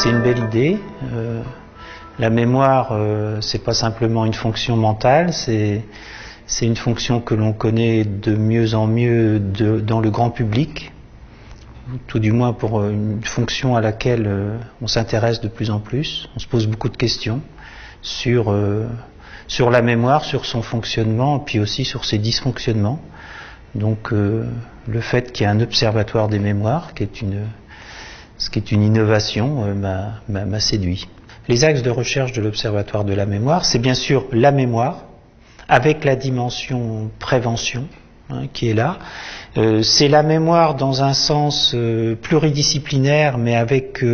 C'est une belle idée. La mémoire, c'est pas simplement une fonction mentale, c'est une fonction que l'on connaît de mieux en mieux dans le grand public, tout du moins pour une fonction à laquelle on s'intéresse de plus en plus. On se pose beaucoup de questions sur la mémoire, sur son fonctionnement, puis aussi sur ses dysfonctionnements. Donc le fait qu'il y ait un observatoire des mémoires, ce qui est une innovation, m'a séduit. Les axes de recherche de l'Observatoire de la mémoire, c'est bien sûr la mémoire, avec la dimension prévention qui est là. C'est la mémoire dans un sens pluridisciplinaire, mais avec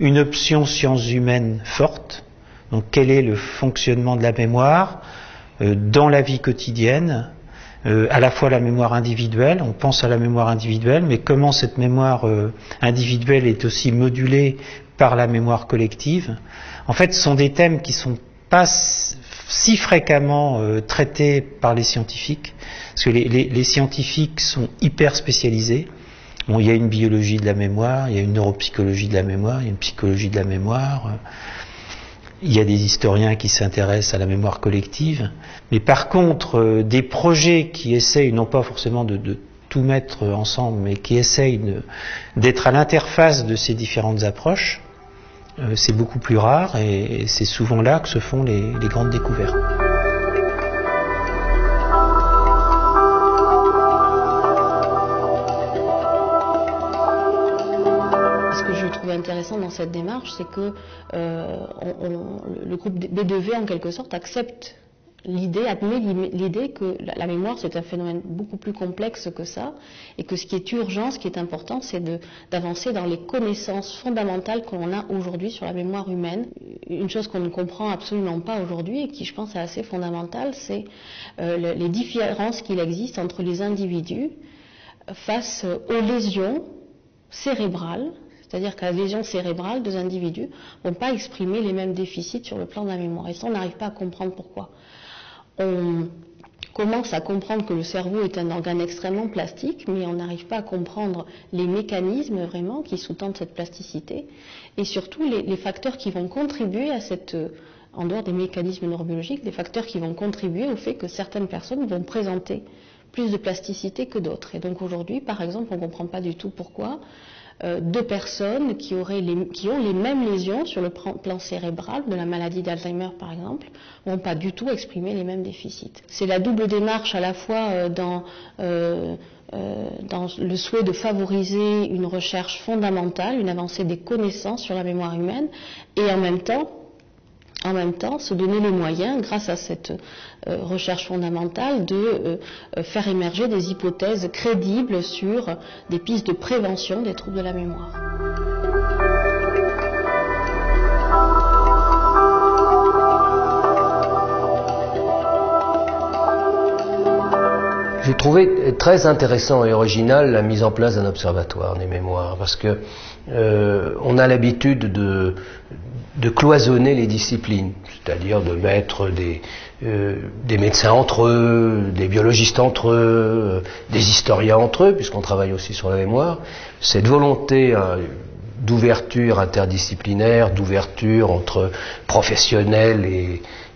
une option sciences humaines forte. Donc quel est le fonctionnement de la mémoire dans la vie quotidienne, à la fois la mémoire individuelle, on pense à la mémoire individuelle, mais comment cette mémoire individuelle est aussi modulée par la mémoire collective. En fait, ce sont des thèmes qui sont pas si fréquemment traités par les scientifiques, parce que les scientifiques sont hyper spécialisés. Bon, il y a une biologie de la mémoire, il y a une neuropsychologie de la mémoire, il y a une psychologie de la mémoire, il y a des historiens qui s'intéressent à la mémoire collective. Mais par contre, des projets qui essayent, non pas forcément de tout mettre ensemble, mais qui essayent d'être à l'interface de ces différentes approches, c'est beaucoup plus rare et c'est souvent là que se font les grandes découvertes. Ce que je trouve intéressant dans cette démarche, c'est que le groupe B2V, en quelque sorte, accepte admet l'idée que la mémoire, c'est un phénomène beaucoup plus complexe que ça, et que ce qui est urgent, ce qui est important, c'est d'avancer dans les connaissances fondamentales que l'on a aujourd'hui sur la mémoire humaine. Une chose qu'on ne comprend absolument pas aujourd'hui, et qui, je pense, est assez fondamentale, c'est les différences qu'il existe entre les individus face aux lésions cérébrales. C'est-à-dire qu'à la lésion cérébrale, deux individus ne vont pas exprimer les mêmes déficits sur le plan de la mémoire. Et ça, on n'arrive pas à comprendre pourquoi. On commence à comprendre que le cerveau est un organe extrêmement plastique, mais on n'arrive pas à comprendre les mécanismes vraiment qui sous-tendent cette plasticité, et surtout les facteurs qui vont contribuer à en dehors des mécanismes neurobiologiques, les facteurs qui vont contribuer au fait que certaines personnes vont présenter plus de plasticité que d'autres. Et donc aujourd'hui, par exemple, on ne comprend pas du tout pourquoi deux personnes qui ont les mêmes lésions sur le plan cérébral, de la maladie d'Alzheimer par exemple, vont pas du tout exprimer les mêmes déficits. C'est la double démarche à la fois dans le souhait de favoriser une recherche fondamentale, une avancée des connaissances sur la mémoire humaine, et en même temps se donner les moyens, grâce à cette recherche fondamentale, de faire émerger des hypothèses crédibles sur des pistes de prévention des troubles de la mémoire. J'ai trouvé très intéressant et original la mise en place d'un observatoire des mémoires, parce que on a l'habitude de cloisonner les disciplines, c'est-à-dire de mettre des médecins entre eux, des biologistes entre eux, des historiens entre eux, puisqu'on travaille aussi sur la mémoire. Cette volonté d'ouverture interdisciplinaire, d'ouverture entre professionnels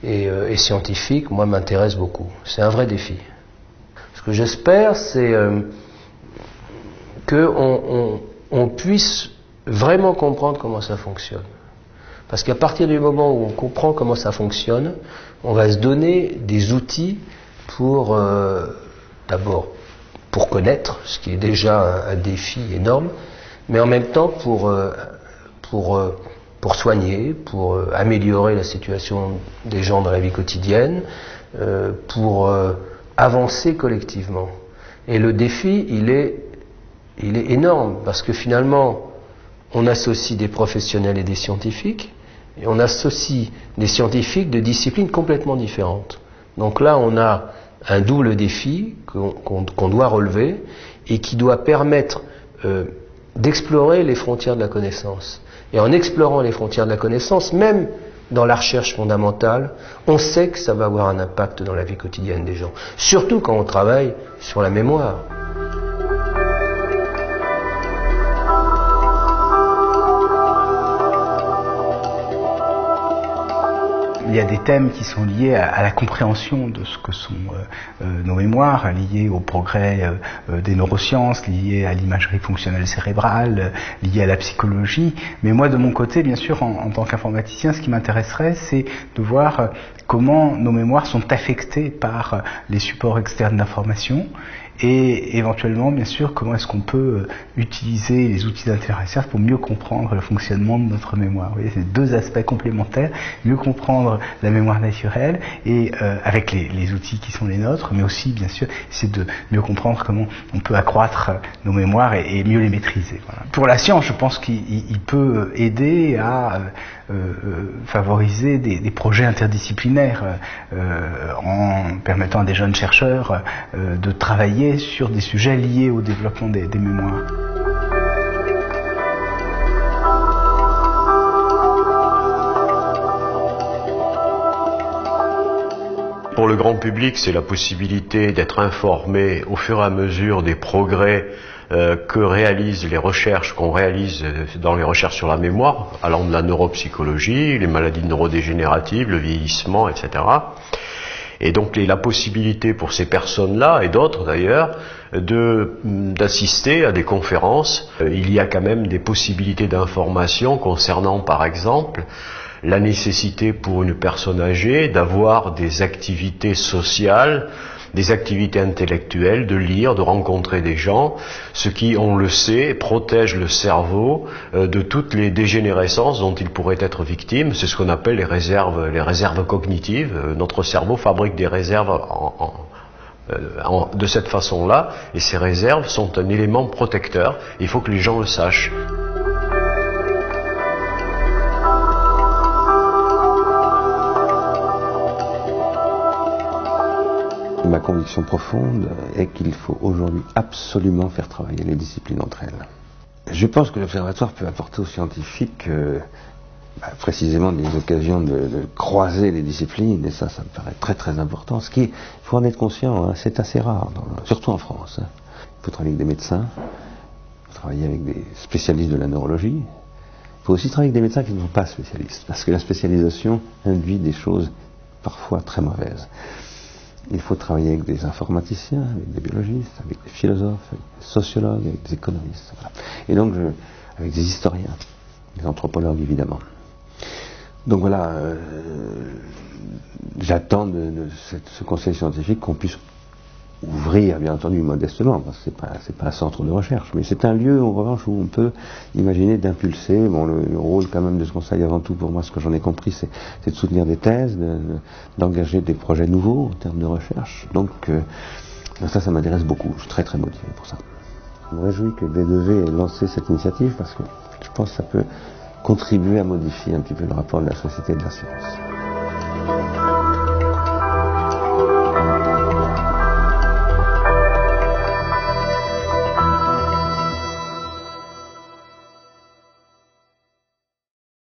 et scientifiques, moi, m'intéresse beaucoup. C'est un vrai défi. Ce que j'espère, c'est qu'on puisse vraiment comprendre comment ça fonctionne. Parce qu'à partir du moment où on comprend comment ça fonctionne, on va se donner des outils pour, d'abord, pour connaître, ce qui est déjà un défi énorme, mais en même temps pour soigner, pour améliorer la situation des gens dans la vie quotidienne, pour avancer collectivement. Et le défi, il est énorme, parce que finalement, on associe des professionnels et des scientifiques, et on associe des scientifiques de disciplines complètement différentes. Donc là, on a un double défi qu'on doit relever et qui doit permettre d'explorer les frontières de la connaissance. Et en explorant les frontières de la connaissance, même dans la recherche fondamentale, on sait que ça va avoir un impact dans la vie quotidienne des gens. Surtout quand on travaille sur la mémoire. il y a des thèmes qui sont liés à la compréhension de ce que sont nos mémoires, liés au progrès des neurosciences, liés à l'imagerie fonctionnelle cérébrale, liés à la psychologie. Mais moi, de mon côté, bien sûr, en tant qu'informaticien, ce qui m'intéresserait, c'est de voir comment nos mémoires sont affectées par les supports externes d'information et éventuellement, bien sûr, comment est-ce qu'on peut utiliser les outils d'intelligence artificielle pour mieux comprendre le fonctionnement de notre mémoire. Vous voyez, c'est deux aspects complémentaires, mieux comprendre la mémoire naturelle et avec les outils qui sont les nôtres, mais aussi, bien sûr, essayer de mieux comprendre comment on peut accroître nos mémoires et mieux les maîtriser. Voilà. Pour la science, je pense qu'il peut aider à favoriser des projets interdisciplinaires en permettant à des jeunes chercheurs de travailler sur des sujets liés au développement des mémoires. Pour le grand public, c'est la possibilité d'être informé au fur et à mesure des progrès que réalisent les recherches qu'on réalise dans les recherches sur la mémoire, allant de la neuropsychologie, les maladies neurodégénératives, le vieillissement, etc. Et donc la possibilité pour ces personnes-là, et d'autres d'ailleurs, d'assister à des conférences. Il y a quand même des possibilités d'information concernant, par exemple, la nécessité pour une personne âgée d'avoir des activités sociales, des activités intellectuelles, de lire, de rencontrer des gens, ce qui, on le sait, protège le cerveau de toutes les dégénérescences dont il pourrait être victime. C'est ce qu'on appelle les réserves cognitives. Notre cerveau fabrique des réserves de cette façon-là, et ces réserves sont un élément protecteur. Il faut que les gens le sachent. Ma conviction profonde est qu'il faut aujourd'hui absolument faire travailler les disciplines entre elles. Je pense que l'observatoire peut apporter aux scientifiques précisément des occasions de croiser les disciplines, et ça me paraît très très important. Il faut en être conscient, hein, c'est assez rare, surtout en France. Hein. Il faut travailler avec des médecins, il faut travailler avec des spécialistes de la neurologie. Il faut aussi travailler avec des médecins qui ne sont pas spécialistes, parce que la spécialisation induit des choses parfois très mauvaises. Il faut travailler avec des informaticiens, avec des biologistes, avec des philosophes, avec des sociologues, avec des économistes. Voilà. Et donc, avec des historiens, des anthropologues évidemment. Donc voilà, j'attends de ce conseil scientifique qu'on puisse ouvrir, bien entendu, modestement, parce que c'est pas un centre de recherche, mais c'est un lieu, en revanche, où on peut imaginer d'impulser. Bon, le rôle quand même de ce conseil, avant tout, pour moi, ce que j'en ai compris, c'est de soutenir des thèses, d'engager des projets nouveaux en termes de recherche. Donc ça m'intéresse beaucoup. Je suis très très motivé pour ça. Je me réjouis que B2V ait lancé cette initiative, parce que je pense que ça peut contribuer à modifier un petit peu le rapport de la société et de la science.